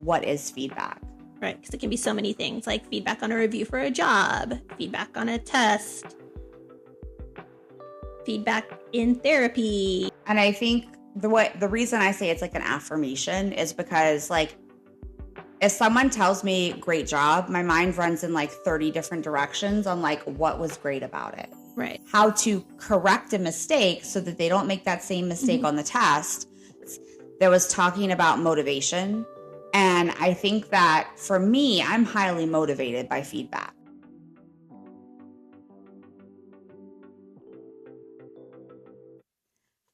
what is feedback? Right, because it can be so many things, like feedback on a review for a job, feedback on a test, feedback in therapy. And I think the reason I say it's like an affirmation is because, like, if someone tells me great job, my mind runs in like 30 different directions on like what was great about it. Right. How to correct a mistake so that they don't make that same mistake on the test. There was talking about motivation. And I think that for me, I'm highly motivated by feedback.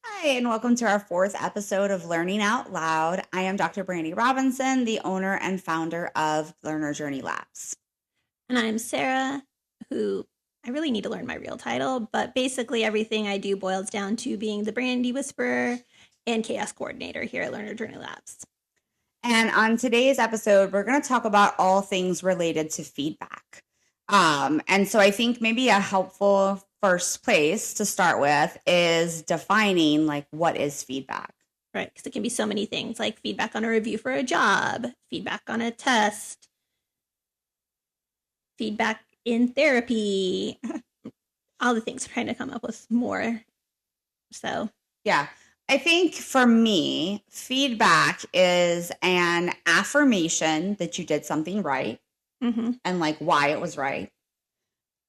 Hi, and welcome to our fourth episode of Learning Out Loud. I am Dr. Brandi Robinson, the owner and founder of Learner Journey Labs. And I'm Sarah, who I really need to learn my real title, but basically everything I do boils down to being the Brandi Whisperer and Chaos Coordinator here at Learner Journey Labs. And on today's episode, we're going to talk about all things related to feedback. And so I think maybe a helpful first place to start with is defining like what is feedback. Right, because it can be so many things, like feedback on a review for a job, feedback on a test, feedback in therapy, all the things. I'm trying to come up with more. So, yeah. I think for me, feedback is an affirmation that you did something right and like why it was right.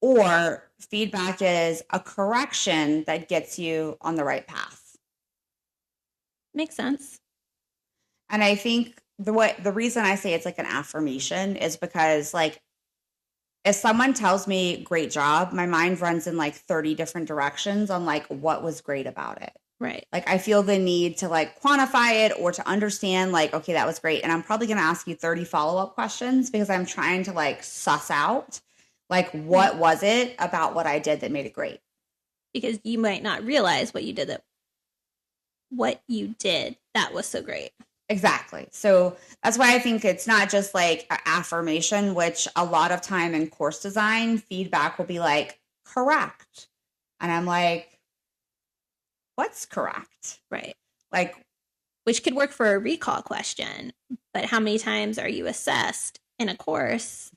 Or feedback is a correction that gets you on the right path. Makes sense. And I think the reason I say it's like an affirmation is because, like, if someone tells me great job, my mind runs in like 30 different directions on like what was great about it. Right. Like I feel the need to like quantify it or to understand like, okay, that was great. And I'm probably going to ask you 30 follow-up questions because I'm trying to like suss out like what was it about what I did that made it great. Because you might not realize what you did that was so great. Exactly. So that's why I think it's not just like an affirmation, which a lot of time in course design, feedback will be like, correct. And I'm like, what's correct? Right. Like, which could work for a recall question, but how many times are you assessed in a course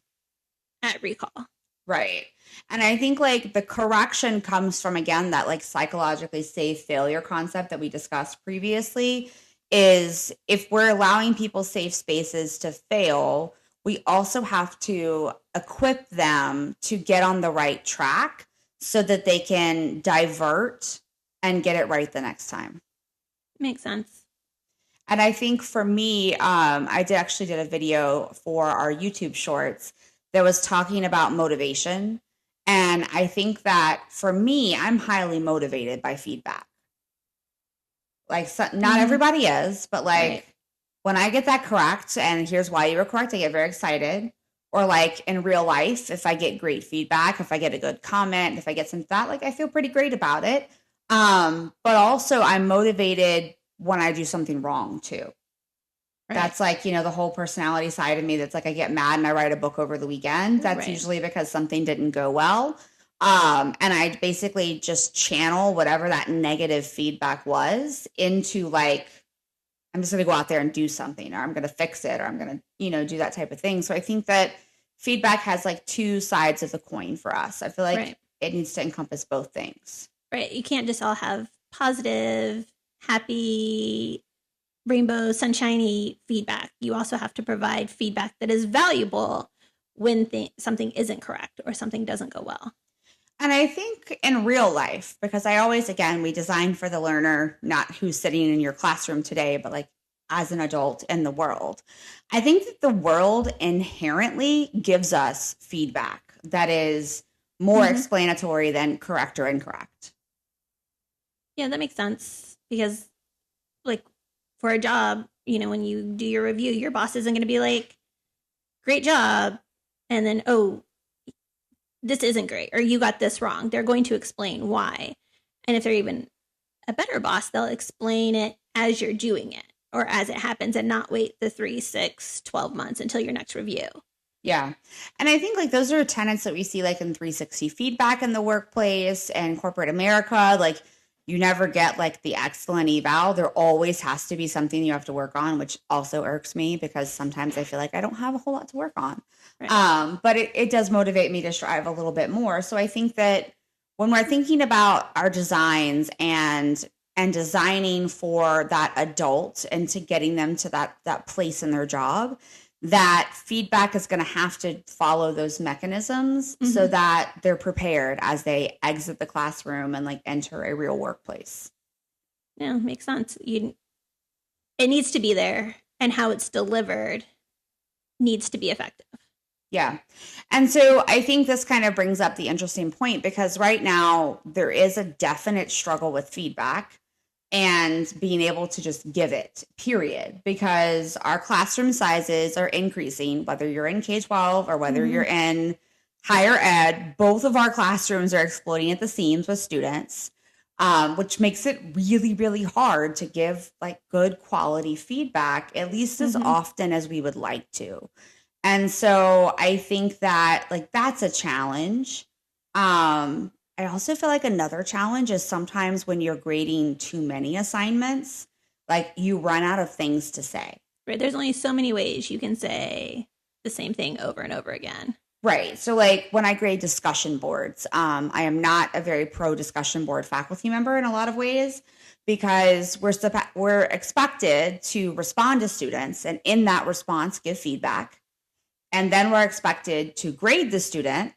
at recall? Right. And I think like the correction comes from, again, that like psychologically safe failure concept that we discussed previously is if we're allowing people safe spaces to fail, we also have to equip them to get on the right track so that they can divert and get it right the next time. Makes sense. And I think for me, I did a video for our YouTube shorts that was talking about motivation. And I think that for me, I'm highly motivated by feedback. Like, not everybody is, but like when I get that correct, and here's why you were correct, I get very excited. Or like in real life, if I get great feedback, if I get a good comment, if I get some thought, like I feel pretty great about it. But also I'm motivated when I do something wrong too. Right. That's like, you know, the whole personality side of me that's like I get mad and I write a book over the weekend. That's usually because something didn't go well. And I basically just channel whatever that negative feedback was into like, I'm just going to go out there and do something, or I'm going to fix it, or I'm going to, you know, do that type of thing. So I think that feedback has like two sides of the coin for us. I feel like it needs to encompass both things. Right. You can't just all have positive, happy, rainbow, sunshiny feedback. You also have to provide feedback that is valuable when something isn't correct or something doesn't go well. And I think in real life, because I always, again, we design for the learner, not who's sitting in your classroom today, but like as an adult in the world. I think that the world inherently gives us feedback that is more explanatory than correct or incorrect. Yeah, that makes sense. Because like for a job, you know, when you do your review, your boss isn't going to be like, great job. And then, oh, this isn't great, or you got this wrong. They're going to explain why. And if they're even a better boss, they'll explain it as you're doing it or as it happens and not wait the 3, 6, 12 months until your next review. Yeah. And I think like those are tenets that we see like in 360 feedback in the workplace and corporate America. Like You never get like the excellent eval. There always has to be something you have to work on, which also irks me because sometimes I feel like I don't have a whole lot to work on. Right. But it does motivate me to strive a little bit more. So I think that when we're thinking about our designs and designing for that adult and to getting them to that place in their job, that feedback is going to have to follow those mechanisms so that they're prepared as they exit the classroom and like enter a real workplace. Yeah, makes sense. It needs to be there, and how it's delivered needs to be effective. Yeah. And so I think this kind of brings up the interesting point because right now there is a definite struggle with feedback and being able to just give it, period, because our classroom sizes are increasing, whether you're in K 12 or whether you're in higher ed. Both of our classrooms are exploding at the seams with students, which makes it really, really hard to give like good quality feedback, at least as often as we would like to. And so I think that like that's a challenge. I also feel like another challenge is sometimes when you're grading too many assignments, like you run out of things to say. Right. There's only so many ways you can say the same thing over and over again. Right. So like when I grade discussion boards, I am not a very pro discussion board faculty member in a lot of ways because we're expected to respond to students and in that response give feedback. And then we're expected to grade the student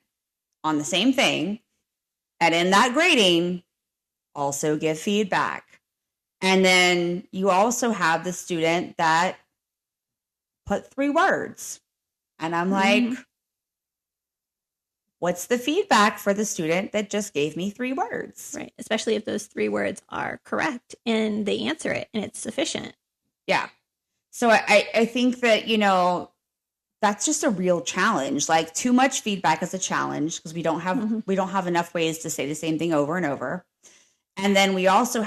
on the same thing. And in that grading, also give feedback. And then you also have the student that put 3 words. And I'm like, what's the feedback for the student that just gave me 3 words? Right. Especially if those 3 words are correct and they answer it and it's sufficient. Yeah. So I think that, you know, that's just a real challenge. Like too much feedback is a challenge because we don't have enough ways to say the same thing over and over. And then we also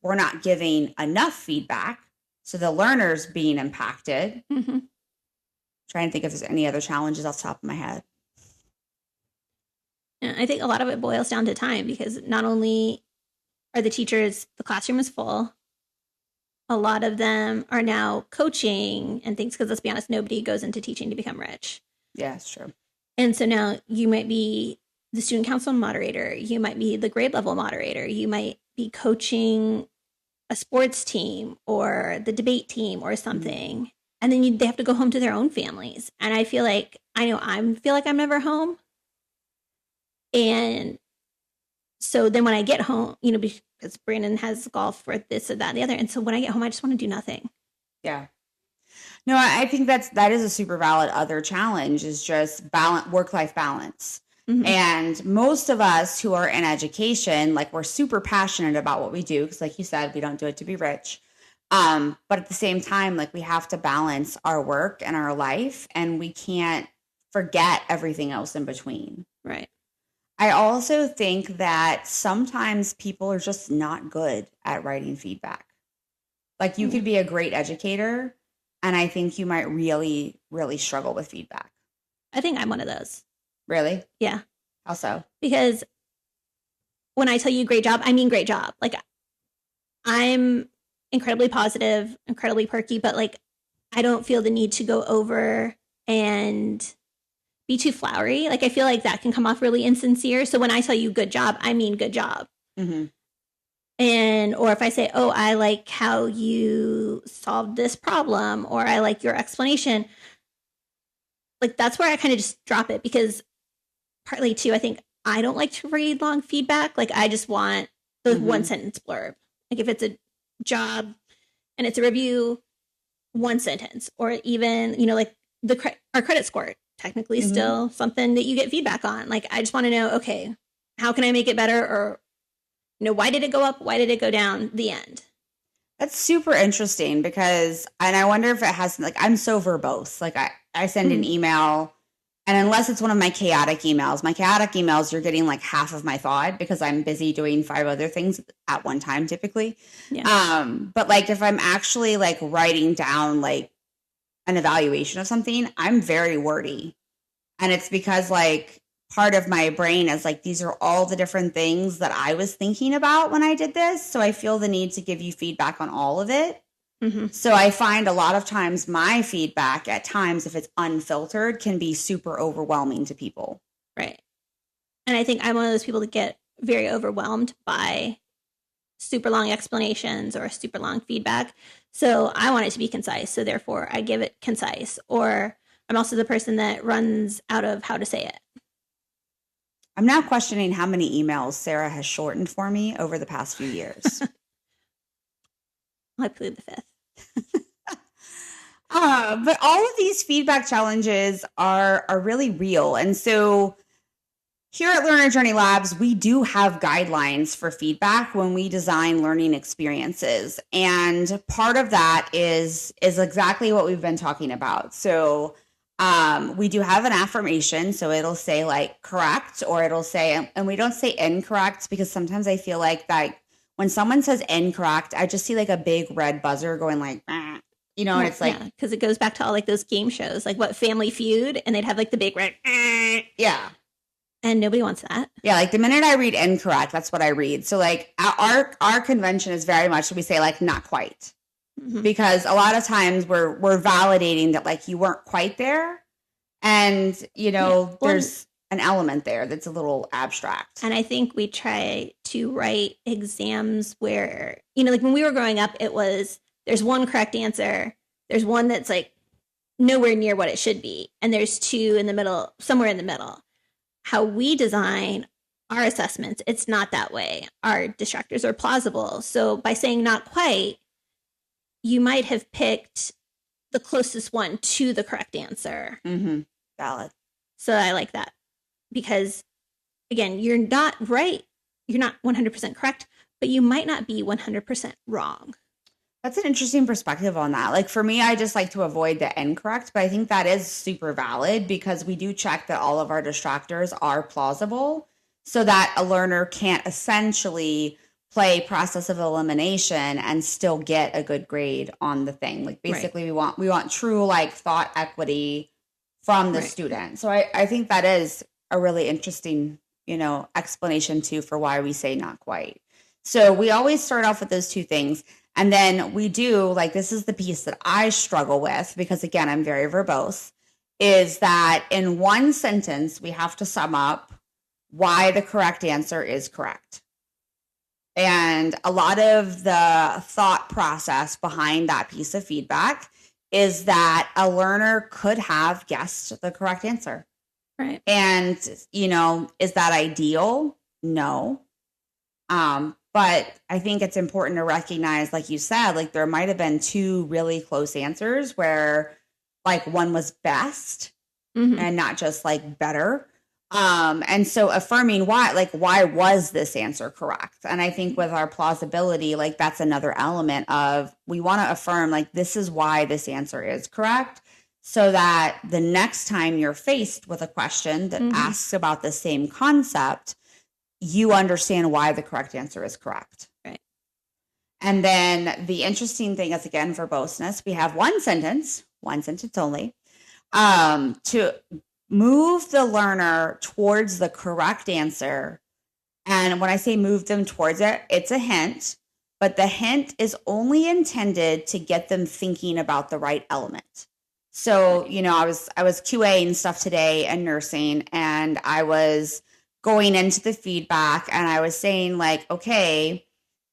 we're not giving enough feedback. So the learner's being impacted. Trying to think if there's any other challenges off the top of my head. And I think a lot of it boils down to time because not only are the classroom is full, a lot of them are now coaching and things because let's be honest, nobody goes into teaching to become rich. Yeah, it's true. And so now you might be the student council moderator, you might be the grade level moderator, you might be coaching a sports team or the debate team or something. And then they have to go home to their own families. And I feel like I'm never home. And so then when I get home, you know, because Brandon has golf for this or that and the other. And so when I get home, I just want to do nothing. Yeah. No, I think that is a super valid other challenge is just work-life balance. And most of us who are in education, like we're super passionate about what we do. Because like you said, we don't do it to be rich. But at the same time, like we have to balance our work and our life and we can't forget everything else in between. Right. I also think that sometimes people are just not good at writing feedback. Like you could be a great educator, and I think you might really, really struggle with feedback. I think I'm one of those. Really? Yeah. How so? Because when I tell you great job, I mean great job. Like I'm incredibly positive, incredibly perky, but like I don't feel the need to go over and be too flowery. Like I feel like that can come off really insincere. So when I tell you good job, I mean good job. And or if I say, oh, I like how you solved this problem, or I like your explanation, like that's where I kind of just drop it because partly too, I think I don't like to read long feedback. Like I just want the 1 sentence blurb. Like if it's a job and it's a review, 1 sentence, or even, you know, like our credit score. Technically still something that you get feedback on. Like, I just want to know, okay, how can I make it better? Or, you know, why did it go up? Why did it go down? The end. That's super interesting because, and I wonder if it has, like, I'm so verbose. Like, I send an email, and unless it's one of my chaotic emails, you're getting like half of my thought because I'm busy doing 5 other things at one time, typically. Yeah. But like, if I'm actually like writing down like an evaluation of something, I'm very wordy. And it's because like part of my brain is like, these are all the different things that I was thinking about when I did this. So I feel the need to give you feedback on all of it. Mm-hmm. So I find a lot of times my feedback at times, if it's unfiltered, can be super overwhelming to people. Right. And I think I'm one of those people that get very overwhelmed by super long explanations or super long feedback. So I want it to be concise. So therefore, I give it concise. Or I'm also the person that runs out of how to say it. I'm now questioning how many emails Sarah has shortened for me over the past few years. I plead the fifth. But all of these feedback challenges are really real. And so here at Learner Journey Labs, we do have guidelines for feedback when we design learning experiences. And part of that is exactly what we've been talking about. So we do have an affirmation. So it'll say like correct, or it'll say, and we don't say incorrect, because sometimes I feel like that when someone says incorrect, I just see like a big red buzzer going like, you know, and it's like, because it goes back to all like those game shows, like what Family Feud, and they'd have like the big red, yeah. And nobody wants that. Yeah, like the minute I read incorrect, that's what I read. So like our convention is very much, we say like not quite. Mm-hmm. Because a lot of times we're validating that like you weren't quite there. And, you know, there's an element there that's a little abstract. And I think we try to write exams where, you know, like when we were growing up, it was there's one correct answer. There's one that's like nowhere near what it should be. And there's two in the middle, somewhere in the middle. How we design our assessments, it's not that way. Our distractors are plausible. So by saying not quite, you might have picked the closest one to the correct answer. Mm-hmm. Valid. So I like that because, again, you're not right. You're not 100% correct, but you might not be 100% wrong. That's an interesting perspective on that. Like for me, I just like to avoid the incorrect, but I think that is super valid because we do check that all of our distractors are plausible so that a learner can't essentially play process of elimination and still get a good grade on the thing. Like basically we want true like thought equity from the student. So I think that is a really interesting, you know, explanation too for why we say not quite. So we always start off with those two things. And then we do, like, this is the piece that I struggle with because, again, I'm very verbose, is that in one sentence, we have to sum up why the correct answer is correct. And a lot of the thought process behind that piece of feedback is that a learner could have guessed the correct answer. Right. And, you know, is that ideal? No. But I think it's important to recognize, like you said, like there might have been two really close answers where like one was best and not just like better. And so affirming why was this answer correct? And I think with our plausibility, like that's another element of we want to affirm like this is why this answer is correct. So that the next time you're faced with a question that asks about the same concept, you understand why the correct answer is correct. Right. And then the interesting thing is, again, verboseness, we have one sentence only, to move the learner towards the correct answer. And when I say move them towards it, it's a hint, but the hint is only intended to get them thinking about the right element. So, you know, I was QAing stuff today in nursing, and I was going into the feedback and I was saying like, okay,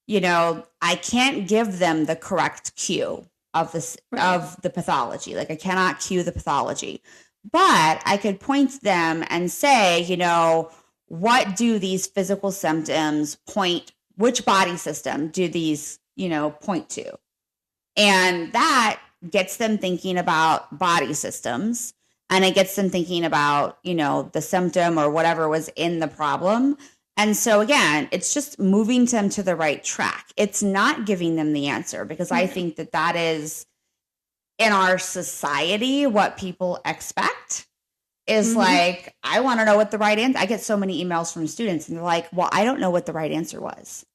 you know, I can't give them the correct cue of this, of the pathology. Like I cannot cue the pathology, but I could point them and say, you know, what do these physical symptoms which body system do these, you know, point to? And that gets them thinking about body systems. And it gets them thinking about, you know, the symptom or whatever was in the problem. And so, again, it's just moving them to the right track. It's not giving them the answer because I think that is in our society what people expect is like, I want to know what the right answer. I get so many emails from students and they're like, well, I don't know what the right answer was.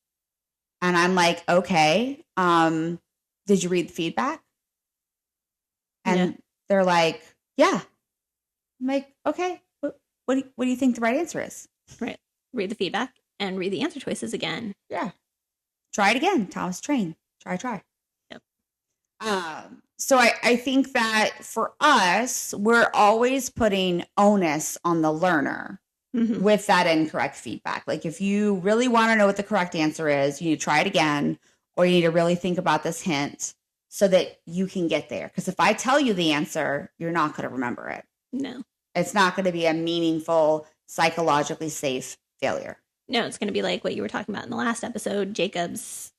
And I'm like, okay, did you read the feedback? And they're like, yeah. I'm like, okay, what do you think the right answer is? Right. Read the feedback and read the answer choices again. Yeah. Try it again. Thomas Train. Try. Yep. So I think that for us, we're always putting onus on the learner with that incorrect feedback. Like if you really want to know what the correct answer is, you need to try it again, or you need to really think about this hint so that you can get there. Because if I tell you the answer, you're not going to remember it. No. It's not going to be a meaningful, psychologically safe failure. No, it's going to be like what you were talking about in the last episode, Jacob's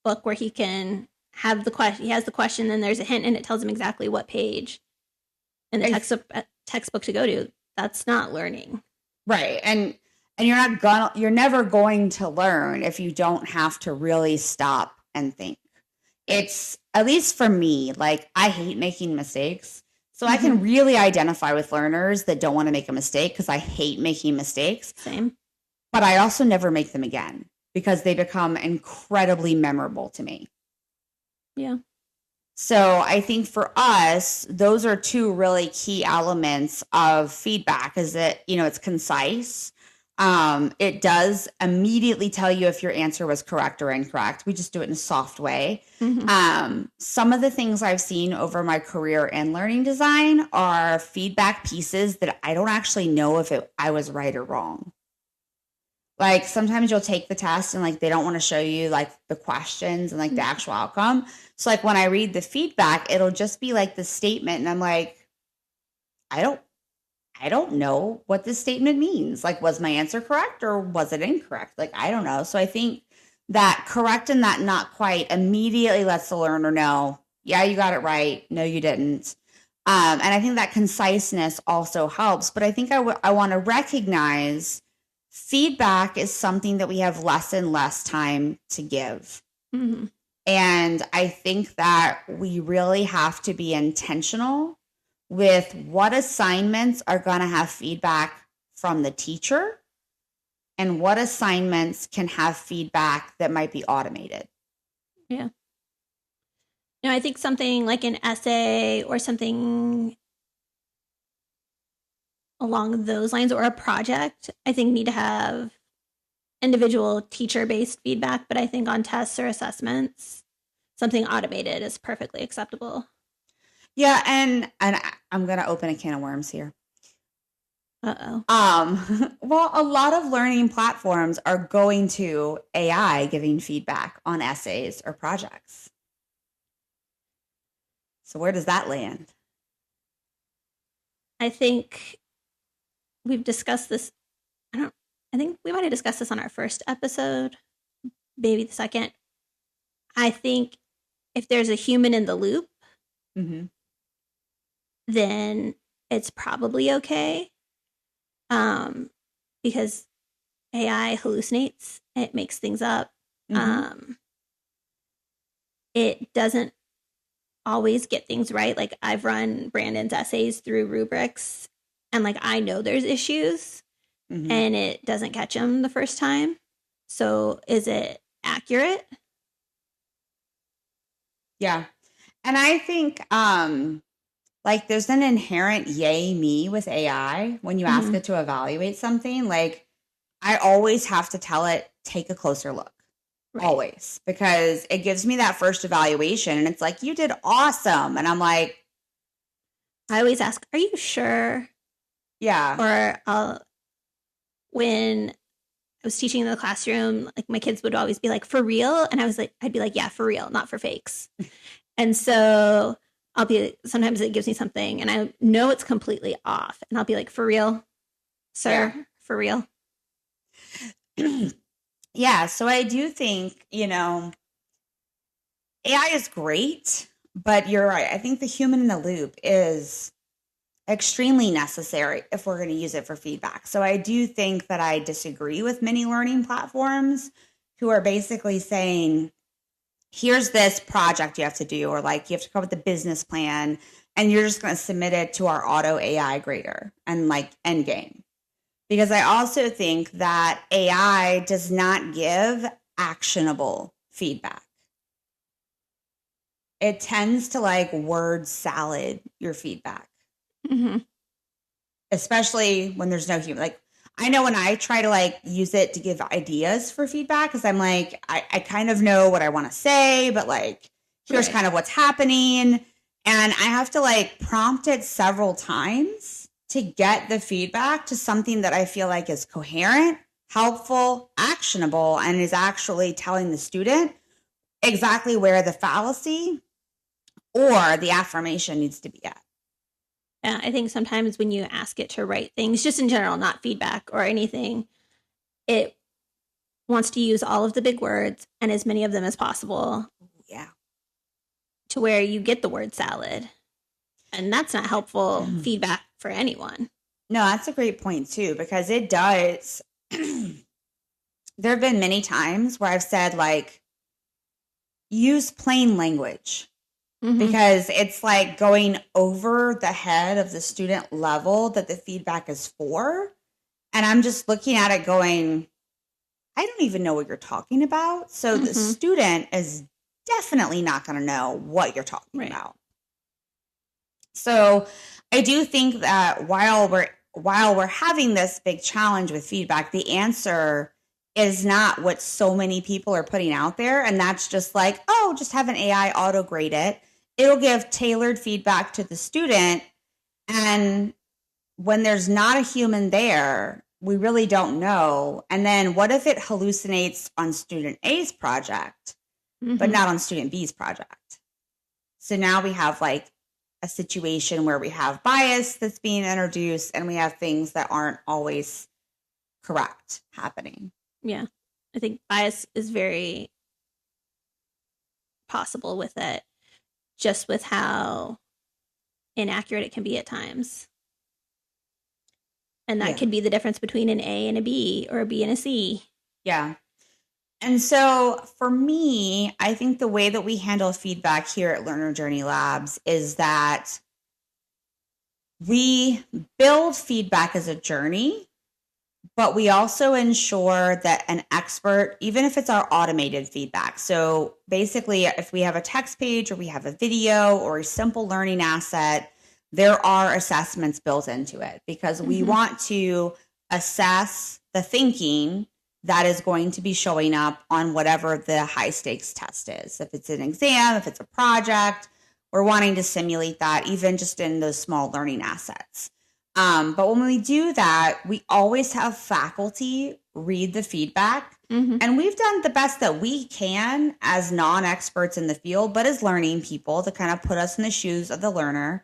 book, where he can have the question. He has the question, and there's a hint, and it tells him exactly what page in the textbook to go to. That's not learning, right? And you're never going to learn if you don't have to really stop and think. It's, at least for me, like I hate making mistakes. So I can really identify with learners that don't want to make a mistake because I hate making mistakes. Same. But I also never make them again because they become incredibly memorable to me. Yeah. So I think for us, those are two really key elements of feedback, is that, it's concise. It does immediately tell you if your answer was correct or incorrect. We just do it in a soft way. Some of the things I've seen over my career in learning design are feedback pieces that I don't actually know if I was right or wrong. Like sometimes you'll take the test and like they don't want to show you like the questions and like the actual outcome. So like when I read the feedback, it'll just be like the statement, and I'm like, I don't know what this statement means. Like, was my answer correct or was it incorrect? Like, I don't know. So I think that correct and that not quite immediately lets the learner know, yeah, you got it right. No, you didn't. And I think that conciseness also helps. But I think I want to recognize feedback is something that we have less and less time to give. And I think that we really have to be intentional with what assignments are going to have feedback from the teacher and what assignments can have feedback that might be automated. Yeah. No, I think something like an essay or something along those lines, or a project, I think need to have individual teacher-based feedback, but I think on tests or assessments, something automated is perfectly acceptable. Yeah, and I'm going to open a can of worms here. Uh-oh. Well, a lot of learning platforms are going to AI giving feedback on essays or projects. So where does that land? I think we've discussed this. I think we might have discussed this on our first episode, maybe the second. I think if there's a human in the loop, then it's probably okay. Because AI hallucinates, it makes things up. It doesn't always get things right. Like I've run Brandon's essays through rubrics, and like I know there's issues, and it doesn't catch them the first time. So is it accurate? Yeah. And I think like there's an inherent yay me with AI when you ask it to evaluate something. Like I always have to tell it, take a closer look. Right. Always. Because it gives me that first evaluation and it's like, you did awesome. And I'm like, I always ask, are you sure? Yeah. Or when I was teaching in the classroom, like my kids would always be like, for real? And I'd be like, yeah, for real, not for fakes. And so sometimes it gives me something and I know it's completely off. And I'll be like, for real, sir, for real. Yeah. So I do think, AI is great, but you're right. I think the human in the loop is extremely necessary if we're going to use it for feedback. So I do think that I disagree with many learning platforms who are basically saying, here's this project you have to do, or like you have to come up with a business plan and you're just going to submit it to our auto AI grader and like end game. Because I also think that AI does not give actionable feedback. It tends to like word salad your feedback. especially when there's no human. Like, I know when I try to like use it to give ideas for feedback, because I'm like, I kind of know what I want to say, but like, here's Right. kind of what's happening. And I have to like prompt it several times to get the feedback to something that I feel like is coherent, helpful, actionable, and is actually telling the student exactly where the fallacy or the affirmation needs to be at. Yeah, I think sometimes when you ask it to write things, just in general, not feedback or anything, it wants to use all of the big words and as many of them as possible Yeah. to where you get the word salad. And that's not helpful feedback for anyone. No, that's a great point too, because it does. There have been many times where I've said, like, use plain language, because it's like going over the head of the student level that the feedback is for. And I'm just looking at it going, I don't even know what you're talking about. So the student is definitely not going to know what you're talking about. So I do think that while we're having this big challenge with feedback, the answer is not what so many people are putting out there. And that's just like, oh, just have an AI auto grade it. It'll give tailored feedback to the student. And when there's not a human there, we really don't know. And then what if it hallucinates on student A's project, but not on student B's project? So now we have like a situation where we have bias that's being introduced and we have things that aren't always correct happening. Yeah. I think bias is very possible with it, just with how inaccurate it can be at times. And that could be the difference between an A and a B, or a B and a C. Yeah. And so for me, I think the way that we handle feedback here at Learner Journey Labs is that we build feedback as a journey, but we also ensure that an expert, even if it's our automated feedback. So basically, if we have a text page or we have a video or a simple learning asset, there are assessments built into it, because we want to assess the thinking that is going to be showing up on whatever the high stakes test is. If it's an exam, if it's a project, we're wanting to simulate that even just in those small learning assets. But when we do that, we always have faculty read the feedback. And we've done the best that we can as non-experts in the field, but as learning people, to kind of put us in the shoes of the learner.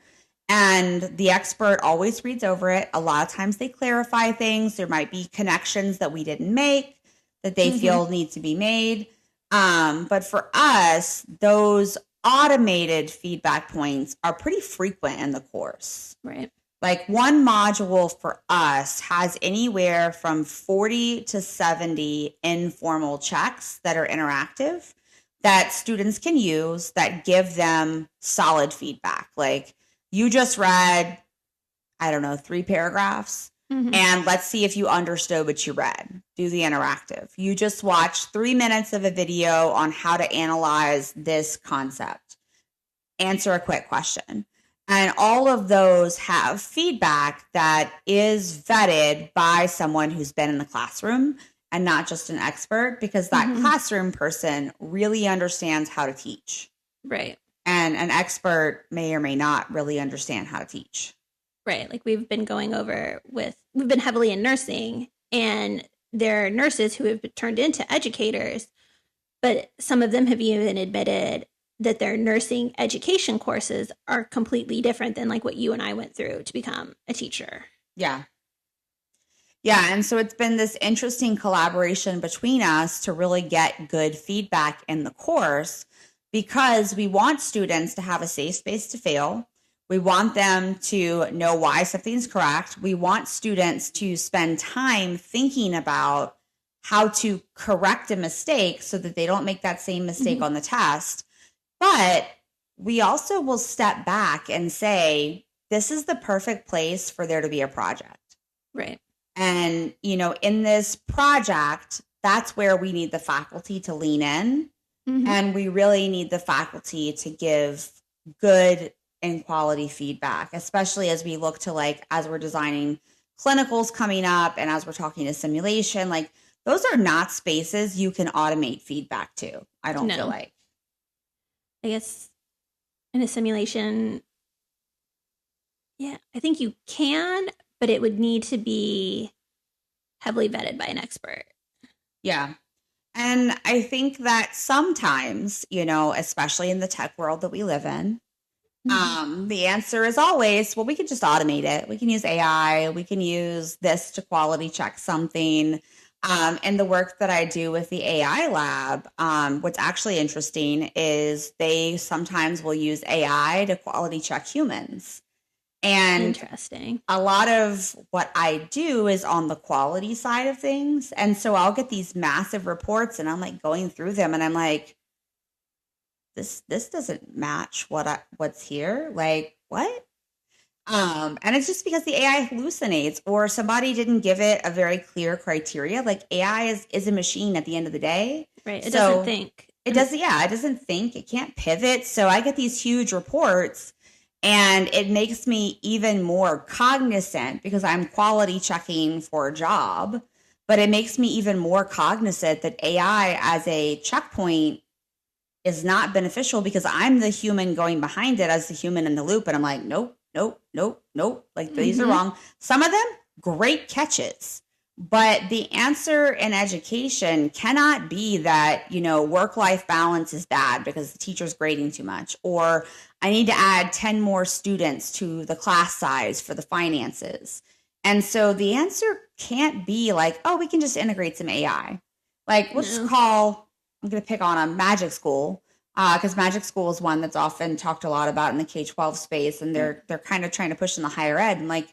And the expert always reads over it. A lot of times they clarify things. There might be connections that we didn't make that they feel need to be made. But for us, those automated feedback points are pretty frequent in the course. Right. Like one module for us has anywhere from 40 to 70 informal checks that are interactive that students can use that give them solid feedback. Like, you just read, I don't know, 3 paragraphs, and let's see if you understood what you read. Do the interactive. You just watched 3 minutes of a video on how to analyze this concept. Answer a quick question. And all of those have feedback that is vetted by someone who's been in the classroom and not just an expert, because that classroom person really understands how to teach. Right. And an expert may or may not really understand how to teach. Right. Like we've been heavily in nursing, and there are nurses who have turned into educators, but some of them have even admitted that their nursing education courses are completely different than like what you and I went through to become a teacher. Yeah. Yeah. And so it's been this interesting collaboration between us to really get good feedback in the course, because we want students to have a safe space to fail. We want them to know why something's correct. We want students to spend time thinking about how to correct a mistake so that they don't make that same mistake on the test. But we also will step back and say, this is the perfect place for there to be a project. Right. And, you know, in this project, that's where we need the faculty to lean in. And we really need the faculty to give good in quality feedback, especially as we look to like, as we're designing clinicals coming up and as we're talking to simulation, like those are not spaces you can automate feedback to. I don't feel No. like. I guess in a simulation, yeah, I think you can, but it would need to be heavily vetted by an expert. Yeah. And I think that sometimes, you know, especially in the tech world that we live in, the answer is always, well, we can just automate it. We can use AI. We can use this to quality check something. And the work that I do with the AI lab, what's actually interesting is they sometimes will use AI to quality check humans. And Interesting. a lot of what I do is on the quality side of things. And so I'll get these massive reports and I'm like going through them and I'm like, this doesn't match what's here. Like, what? And it's just because the AI hallucinates or somebody didn't give it a very clear criteria. Like AI is a machine at the end of the day. Right. It So doesn't think. it doesn't, yeah, it doesn't think, it can't pivot. So I get these huge reports and it makes me even more cognizant because I'm quality checking for a job, but it makes me even more cognizant that AI as a checkpoint is not beneficial because I'm the human going behind it as the human in the loop. And I'm like, nope, nope, nope, nope. Like these are wrong. Some of them, great catches. But the answer in education cannot be that, you know, work-life balance is bad because the teacher's grading too much, or I need to add 10 more students to the class size for the finances. And so the answer can't be like, oh, we can just integrate some AI. Like, let's just call, I'm going to pick on a magic school because magic school is one that's often talked a lot about in the K-12 space, and they're kind of trying to push in the higher ed. And like,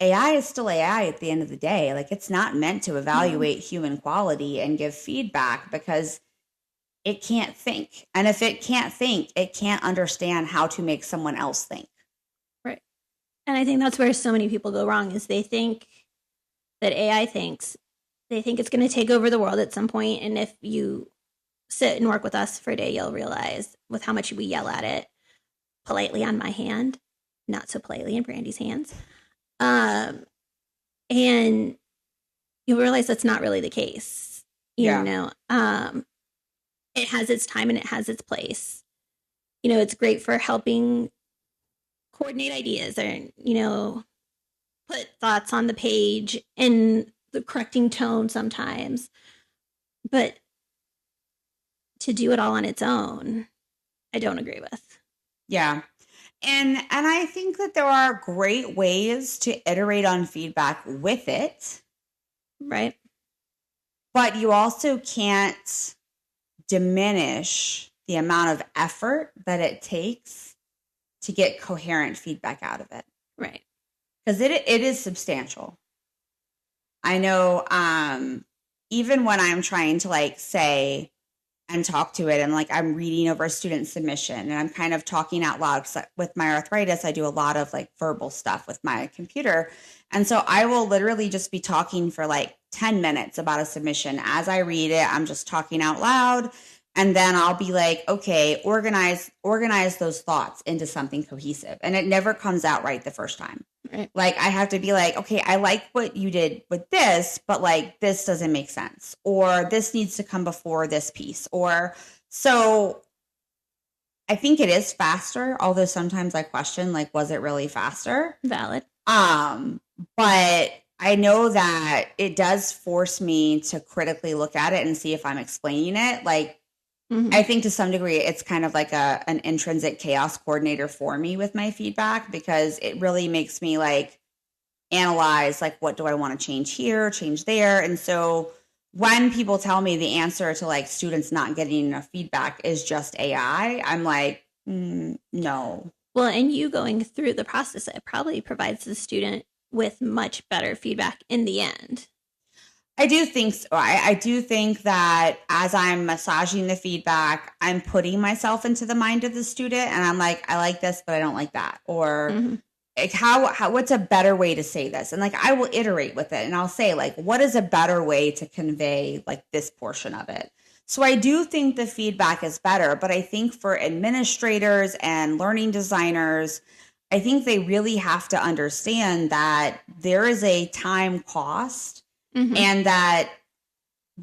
AI is still AI at the end of the day. Like it's not meant to evaluate human quality and give feedback because it can't think. And if it can't think, it can't understand how to make someone else think. Right. And I think that's where so many people go wrong is they think that AI thinks they think it's going to take over the world at some point. And if you sit and work with us for a day, you'll realize with how much we yell at it politely on my hand, not so politely in Brandi's hands. And you realize that's not really the case. You know, it has its time and it has its place. You know, it's great for helping coordinate ideas or, you know, put thoughts on the page in the correcting tone sometimes. But to do it all on its own, I don't agree with. Yeah. And I think that there are great ways to iterate on feedback with it. Right. But you also can't diminish the amount of effort that it takes to get coherent feedback out of it. Right. Because it is substantial. I know even when I'm trying to like say and talk to it and like I'm reading over a student submission and I'm kind of talking out loud because with my arthritis, I do a lot of like verbal stuff with my computer. And so I will literally just be talking for like 10 minutes about a submission. As I read it, I'm just talking out loud. And then I'll be like, okay, organize those thoughts into something cohesive. And it never comes out right the first time. Right. Like I have to be like, okay, I like what you did with this, but like this doesn't make sense. Or this needs to come before this piece. Or so I think it is faster, although sometimes I question like, was it really faster? Valid. But I know that it does force me to critically look at it and see if I'm explaining it. Like I think to some degree it's kind of like an intrinsic chaos coordinator for me with my feedback because it really makes me like analyze like what do I want to change here, change there. And so when people tell me the answer to like students not getting enough feedback is just AI, I'm like, no. Well, and you going through the process, it probably provides the student with much better feedback in the end. I do think so. I do think that as I'm massaging the feedback, I'm putting myself into the mind of the student and I'm like, I like this, but I don't like that. Or like how what's a better way to say this? And like I will iterate with it and I'll say like, what is a better way to convey like this portion of it? So I do think the feedback is better, but I think for administrators and learning designers, I think they really have to understand that there is a time cost Mm-hmm. and that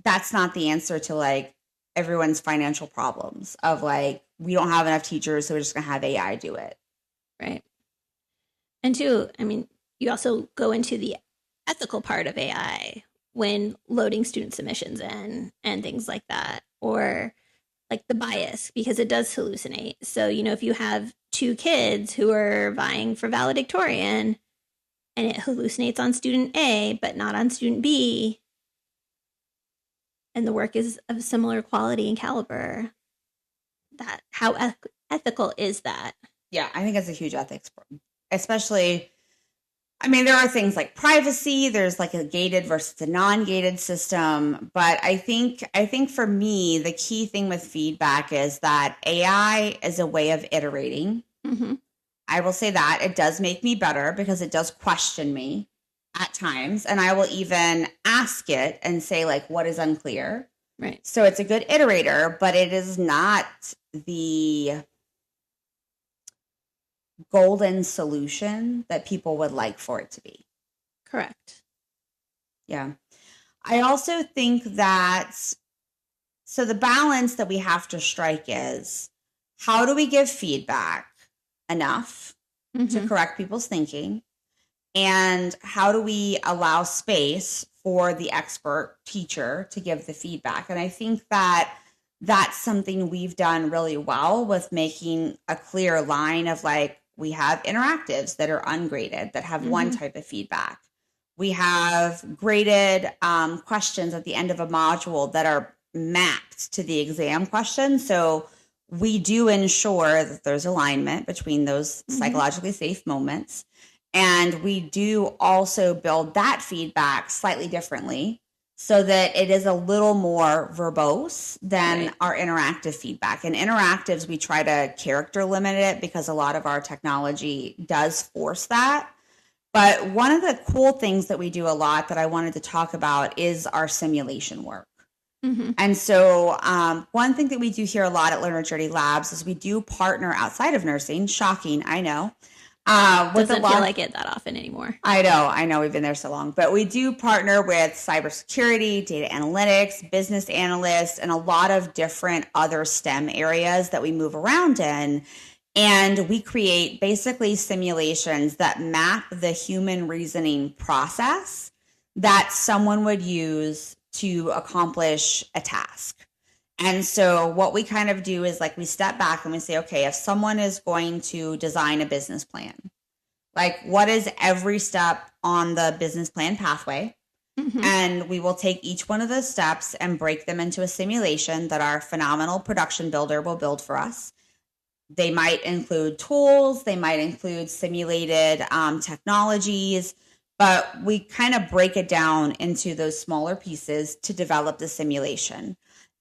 that's not the answer to like everyone's financial problems of like, we don't have enough teachers, so we're just going to have AI do it. Right. And two, I mean, you also go into the ethical part of AI when loading student submissions in and things like that, or like the bias, because it does hallucinate. So, if you have two kids who are vying for valedictorian and it hallucinates on student A, but not on student B, and the work is of similar quality and caliber, that how ethical is that? Yeah, I think it's a huge ethics problem, especially. I mean, there are things like privacy. There's like a gated versus a non-gated system, but I think for me, the key thing with feedback is that AI is a way of iterating. Mm-hmm. I will say that it does make me better because it does question me at times, and I will even ask it and say like, what is unclear? Right. So it's a good iterator, but it is not the golden solution that people would like for it to be. Correct. Yeah. I also think that, so the balance that we have to strike is how do we give feedback enough to correct people's thinking? And how do we allow space for the expert teacher to give the feedback? And I think that that's something we've done really well with making a clear line of like, we have interactives that are ungraded that have one type of feedback. We have graded questions at the end of a module that are mapped to the exam question. So we do ensure that there's alignment between those psychologically safe moments. And we do also build that feedback slightly differently so that it is a little more verbose than our interactive feedback. And interactives, we try to character limit it because a lot of our technology does force that. But one of the cool things that we do a lot that I wanted to talk about is our simulation work. And so one thing that we do here a lot at Learner Journey Labs is we do partner outside of nursing. Shocking, I know. Doesn't feel like it that often anymore. I know we've been there so long, but we do partner with cybersecurity, data analytics, business analysts, and a lot of different other STEM areas that we move around in. And we create basically simulations that map the human reasoning process that someone would use to accomplish a task. And so what we kind of do is like we step back and we say, okay, if someone is going to design a business plan, like what is every step on the business plan pathway? And we will take each one of those steps and break them into a simulation that our phenomenal production builder will build for us. They might include tools, they might include simulated technologies, but we kind of break it down into those smaller pieces to develop the simulation.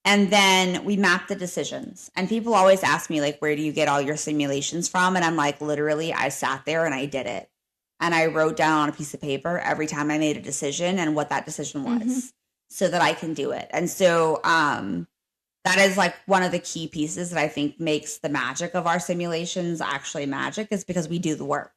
And then we map the decisions. And people always ask me, like, where do you get all your simulations from? And I'm like, literally, I sat there and I did it. And I wrote down on a piece of paper every time I made a decision and what that decision was so that I can do it. And so that is like one of the key pieces that I think makes the magic of our simulations actually magic is because we do the work.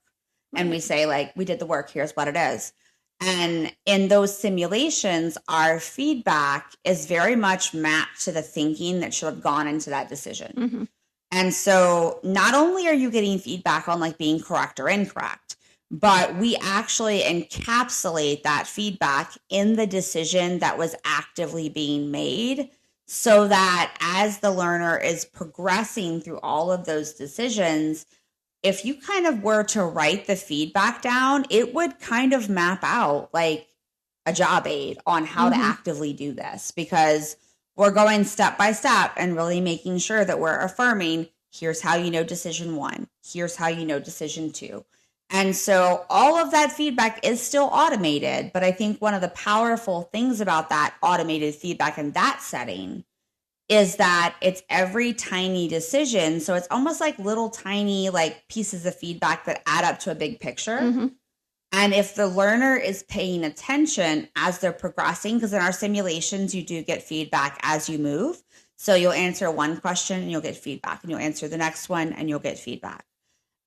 And we say, like, we did the work, here's what it is. And in those simulations, our feedback is very much mapped to the thinking that should have gone into that decision. And so not only are you getting feedback on like being correct or incorrect, but we actually encapsulate that feedback in the decision that was actively being made so that as the learner is progressing through all of those decisions, if you kind of were to write the feedback down, it would kind of map out like a job aid on how to actively do this because we're going step by step and really making sure that we're affirming, here's how you know decision one, here's how you know decision two. And so all of that feedback is still automated, but I think one of the powerful things about that automated feedback in that setting is that it's every tiny decision. So it's almost like little tiny like pieces of feedback that add up to a big picture. And if the learner is paying attention as they're progressing, because in our simulations, you do get feedback as you move. So you'll answer one question and you'll get feedback, and you'll answer the next one and you'll get feedback.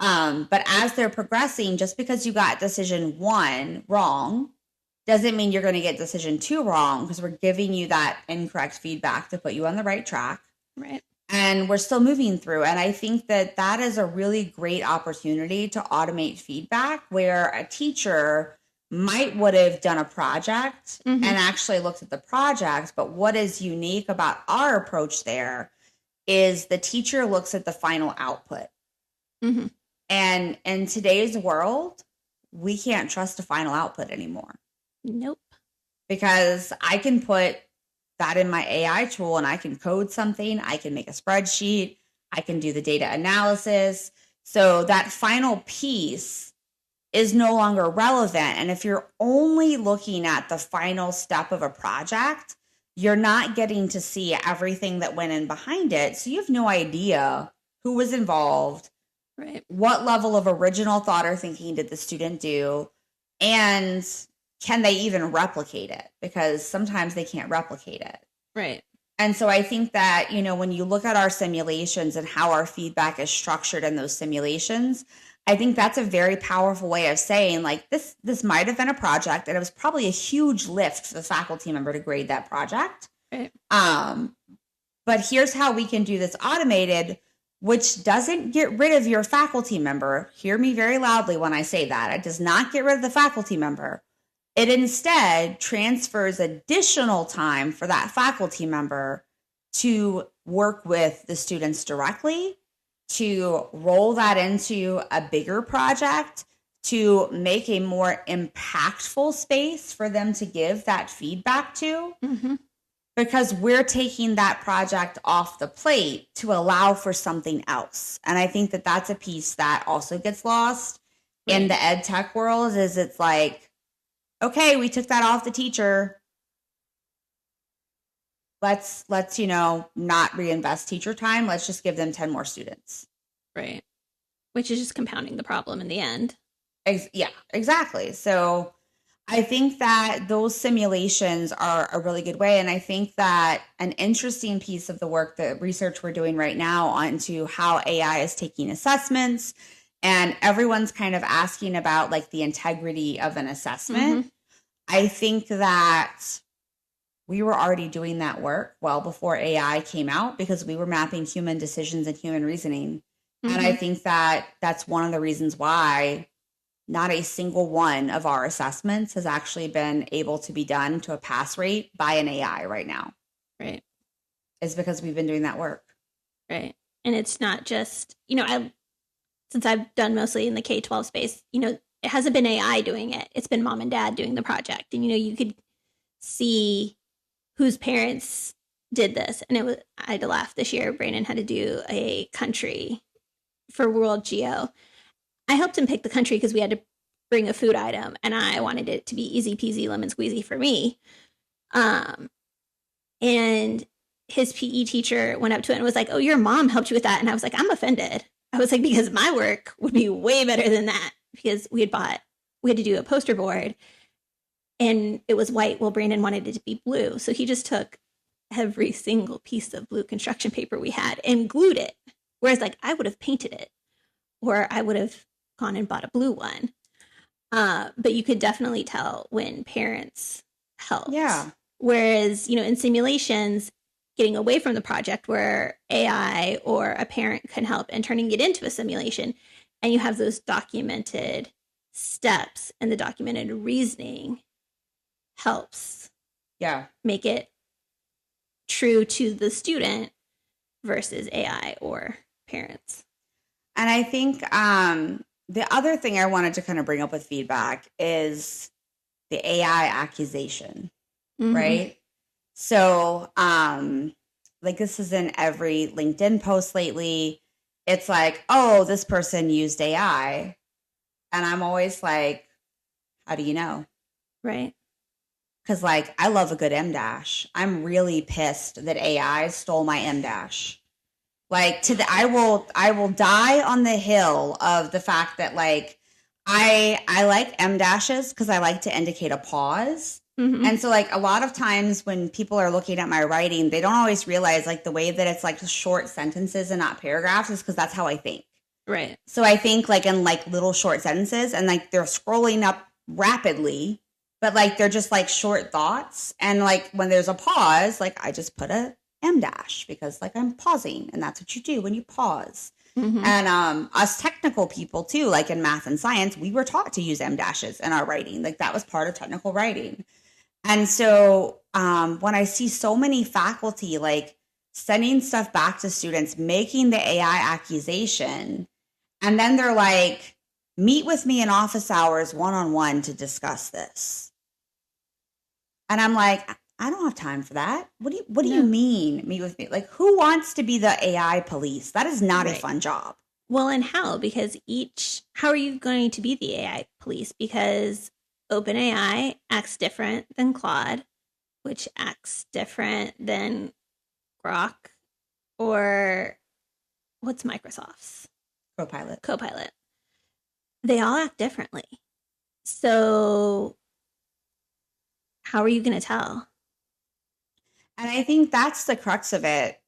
But as they're progressing, just because you got decision one wrong doesn't mean you're going to get decision two wrong, because we're giving you that incorrect feedback to put you on the right track. Right. And we're still moving through. And I think that that is a really great opportunity to automate feedback, where a teacher would have done a project and actually looked at the project. But what is unique about our approach there is the teacher looks at the final output. And in today's world, we can't trust the final output anymore. Nope. Because I can put that in my AI tool and I can code something, I can make a spreadsheet, I can do the data analysis. So that final piece is no longer relevant. And if you're only looking at the final step of a project, you're not getting to see everything that went in behind it. So you have no idea who was involved, right? What level of original thought or thinking did the student do? And can they even replicate it? Because sometimes they can't replicate it. Right. And so I think that, when you look at our simulations and how our feedback is structured in those simulations, I think that's a very powerful way of saying, like, this might have been a project, and it was probably a huge lift for the faculty member to grade that project. Right. But here's how we can do this automated, which doesn't get rid of your faculty member. Hear me very loudly when I say that. It does not get rid of the faculty member. It instead transfers additional time for that faculty member to work with the students directly, to roll that into a bigger project, to make a more impactful space for them to give that feedback to. Because we're taking that project off the plate to allow for something else. And I think that that's a piece that also gets lost in the ed tech world, is it's like, okay, we took that off the teacher. Let's not reinvest teacher time. Let's just give them 10 more students. Right. Which is just compounding the problem in the end. Yeah, exactly. So I think that those simulations are a really good way. And I think that an interesting piece of the work, the research we're doing right now onto how AI is taking assessments, and everyone's kind of asking about, like, the integrity of an assessment. I think that we were already doing that work well before AI came out, because we were mapping human decisions and human reasoning. And I think that that's one of the reasons why not a single one of our assessments has actually been able to be done to a pass rate by an AI right now. Right. Is because we've been doing that work. Right. And it's not just, since I've done mostly in the K-12 space, it hasn't been AI doing it. It's been mom and dad doing the project. And, you could see whose parents did this. And I had to laugh this year. Brandon had to do a country for World Geo. I helped him pick the country because we had to bring a food item, and I wanted it to be easy peasy lemon squeezy for me. And his PE teacher went up to it and was like, "Oh, your mom helped you with that." And I was like, I'm offended. I was like, because my work would be way better than that, because we had to do a poster board and it was white. Well, Brandon wanted it to be blue. So he just took every single piece of blue construction paper we had and glued it. Whereas, like, I would have painted it, or I would have gone and bought a blue one. But you could definitely tell when parents helped. Yeah. Whereas, in simulations, getting away from the project where AI or a parent can help and turning it into a simulation, and you have those documented steps and the documented reasoning helps make it true to the student versus AI or parents. And I think the other thing I wanted to kind of bring up with feedback is the AI-accusation, right? So, like, this is in every LinkedIn post lately. It's like, oh, this person used AI. And I'm always like, how do you know? Right. Because, like, I love a good M dash. I'm really pissed that AI stole my M dash. Like, I will die on the hill of the fact that, like, I like M dashes because I like to indicate a pause. Mm-hmm. And so like a lot of times when people are looking at my writing, they don't always realize like the way that it's like short sentences and not paragraphs is because that's how I think. Right. So I think like in like little short sentences and like they're scrolling up rapidly, but like they're just like short thoughts. And like when there's a pause, like I just put a M dash because like I'm pausing and that's what you do when you pause. Mm-hmm. And us technical people too, like in math and science, we were taught to use M dashes in our writing. Like that was part of technical writing. And so when I see so many faculty like sending stuff back to students, making the AI accusation, and then they're like, meet with me in office hours one on one to discuss this. And I'm like, I don't have time for that. What do you No. mean meet with me? Like who wants to be the AI police? That is not a Right. fun job. Well, and how? Because how are you going to be the AI police? Because OpenAI acts different than Claude, which acts different than Grok, or what's Microsoft's Copilot. Copilot. They all act differently. So, how are you going to tell? And I think that's the crux of it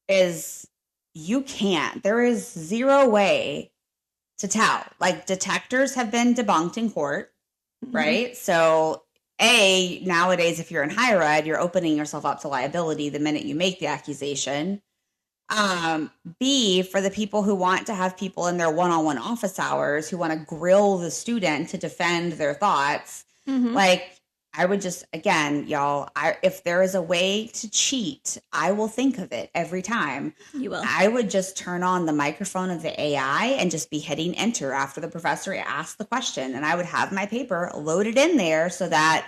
is you can't. There is zero way to tell. Like detectors have been debunked in court, Mm-hmm. right? So A, nowadays if you're in higher ed, you're opening yourself up to liability the minute you make the accusation. B, for the people who want to have people in their one-on-one office hours who want to grill the student to defend their thoughts, Mm-hmm. like I would just again, y'all, if there is a way to cheat, I will think of it every time. You will. I would just turn on the microphone of the AI and just be hitting enter after the professor asks the question. And I would have my paper loaded in there so that,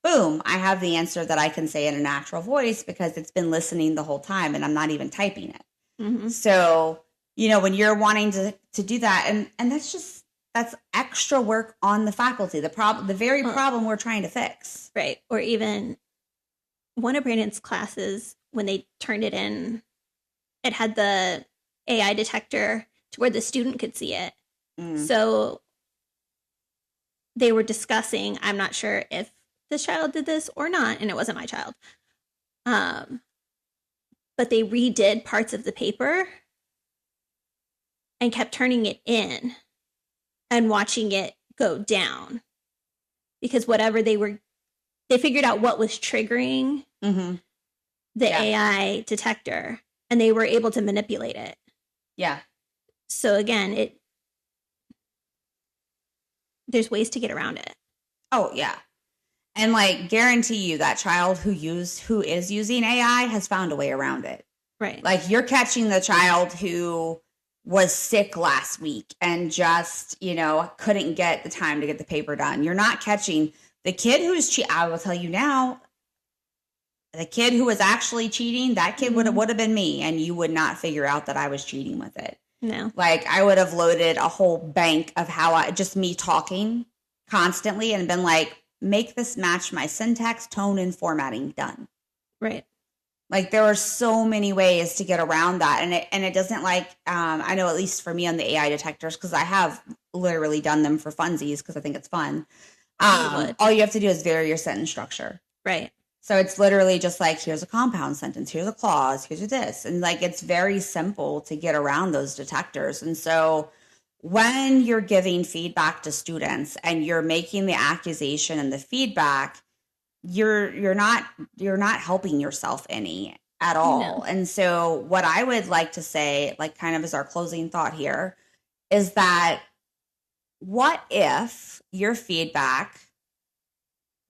boom, I have the answer that I can say in a natural voice because it's been listening the whole time and I'm not even typing it. Mm-hmm. So, when you're wanting to do that, and that's extra work on the faculty, the very Well, problem we're trying to fix. right. Or even one of Brandon's classes, when they turned it in, it had the AI detector to where the student could see it. Mm. So they were discussing, I'm not sure if this child did this or not, and it wasn't my child. But they redid parts of the paper and kept turning it in and watching it go down because they figured out what was triggering Mm-hmm. the Yeah. AI detector and they were able to manipulate it. Yeah. So again, there's ways to get around it. Oh, yeah. And like guarantee you that child who is using AI has found a way around it. Right. Like you're catching the child who was sick last week and just, couldn't get the time to get the paper done. You're not catching the kid I will tell you now, the kid who was actually cheating, that kid Mm-hmm. would have been me and you would not figure out that I was cheating with it. No. Like I would have loaded a whole bank of just me talking constantly and been like, make this match my syntax, tone, and formatting. Done. Right. Like there are so many ways to get around that, and it doesn't like I know at least for me on the AI detectors because I have literally done them for funsies because I think it's fun. All you have to do is vary your sentence structure. Right. So it's literally just like here's a compound sentence, here's a clause, here's this, and like it's very simple to get around those detectors. And so when you're giving feedback to students and you're making the accusation and the feedback, you're not helping yourself any at all. No. And so what I would like to say, like kind of as our closing thought here, is that what if your feedback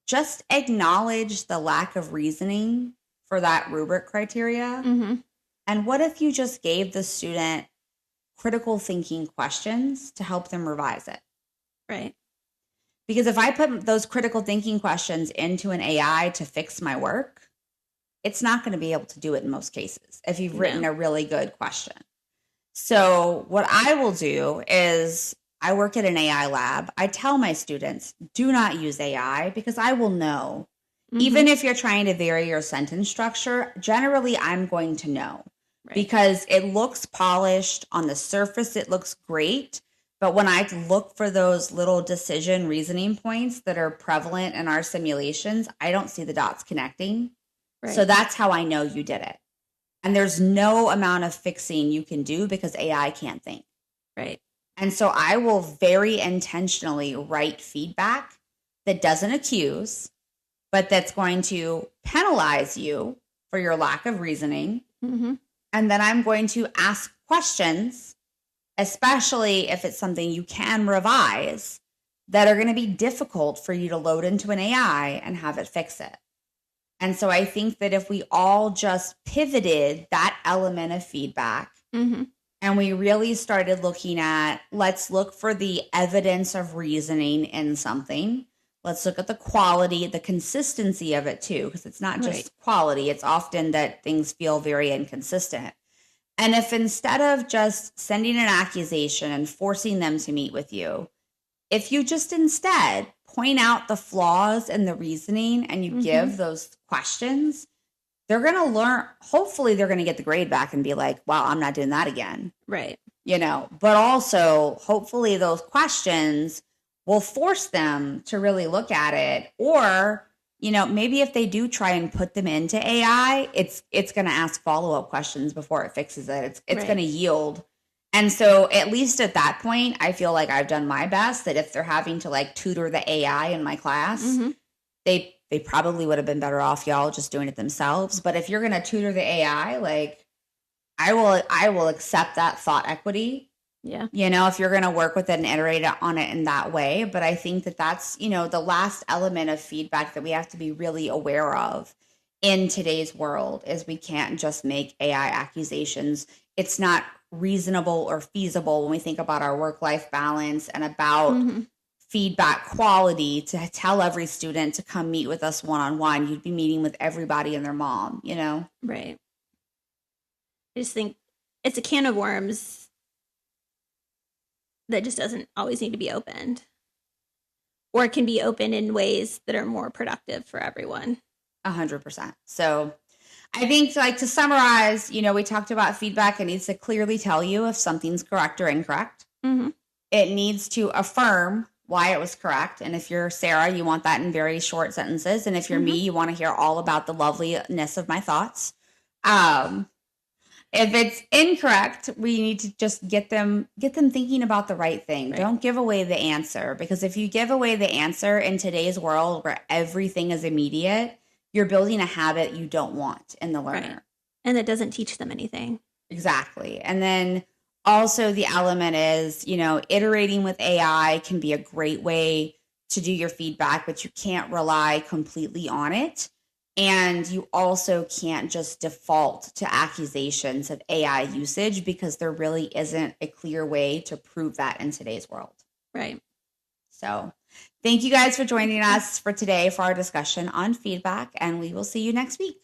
just acknowledge the lack of reasoning for that rubric criteria? Mm-hmm. And what if you just gave the student critical thinking questions to help them revise it? Right. Because if I put those critical thinking questions into an AI to fix my work, it's not going to be able to do it in most cases if you've written a really good question. So what I will do is I work at an AI lab. I tell my students, do not use AI because I will know. Mm-hmm. Even if you're trying to vary your sentence structure, generally I'm going to know because it looks polished on the surface. It looks great. But when I look for those little decision reasoning points that are prevalent in our simulations, I don't see the dots connecting. So Right. that's how I know you did it. And there's no amount of fixing you can do because AI can't think. Right. And so I will very intentionally write feedback that doesn't accuse, but that's going to penalize you for your lack of reasoning. Mm-hmm. And then I'm going to ask questions, especially if it's something you can revise, that are going to be difficult for you to load into an AI and have it fix it. And so I think that if we all just pivoted that element of feedback, Mm-hmm. and we really started looking at, let's look for the evidence of reasoning in something. Let's look at the quality, the consistency of it too, because it's not just Right. quality, it's often that things feel very inconsistent. And if instead of just sending an accusation and forcing them to meet with you, if you just instead point out the flaws in the reasoning and you Mm-hmm. give those questions, they're going to learn. Hopefully, they're going to get the grade back and be like, wow, I'm not doing that again. Right. But also, hopefully, those questions will force them to really look at it. Or, maybe if they do try and put them into AI, it's going to ask follow-up questions before it fixes it. It's going Right. to yield. And so at least at that point, I feel like I've done my best, that if they're having to like tutor the AI in my class, Mm-hmm. they probably would have been better off y'all just doing it themselves. But if you're going to tutor the AI, like I will accept that thought equity. Yeah. If you're going to work with it and iterate on it in that way. But I think that that's, the last element of feedback that we have to be really aware of in today's world is we can't just make AI accusations. It's not reasonable or feasible when we think about our work-life balance and about Mm-hmm. feedback quality to tell every student to come meet with us one-on-one. You'd be meeting with everybody and their mom. Right. I just think it's a can of worms that just doesn't always need to be opened, or it can be opened in ways that are more productive for everyone. 100%. So I think, like, to summarize, we talked about feedback. It needs to clearly tell you if something's correct or incorrect. Mm-hmm. It needs to affirm why it was correct. And if you're Sarah, you want that in very short sentences. And if you're me, Mm-hmm. you want to hear all about the loveliness of my thoughts. Um, if it's incorrect, we need to just get them thinking about the right thing. Right. Don't give away the answer, because if you give away the answer in today's world where everything is immediate, you're building a habit you don't want in the learner. Right. And that doesn't teach them anything. Exactly. And then also the element is, iterating with AI can be a great way to do your feedback, but you can't rely completely on it. And you also can't just default to accusations of AI usage, because there really isn't a clear way to prove that in today's world. Right. So thank you guys for joining us for today for our discussion on feedback, and we will see you next week.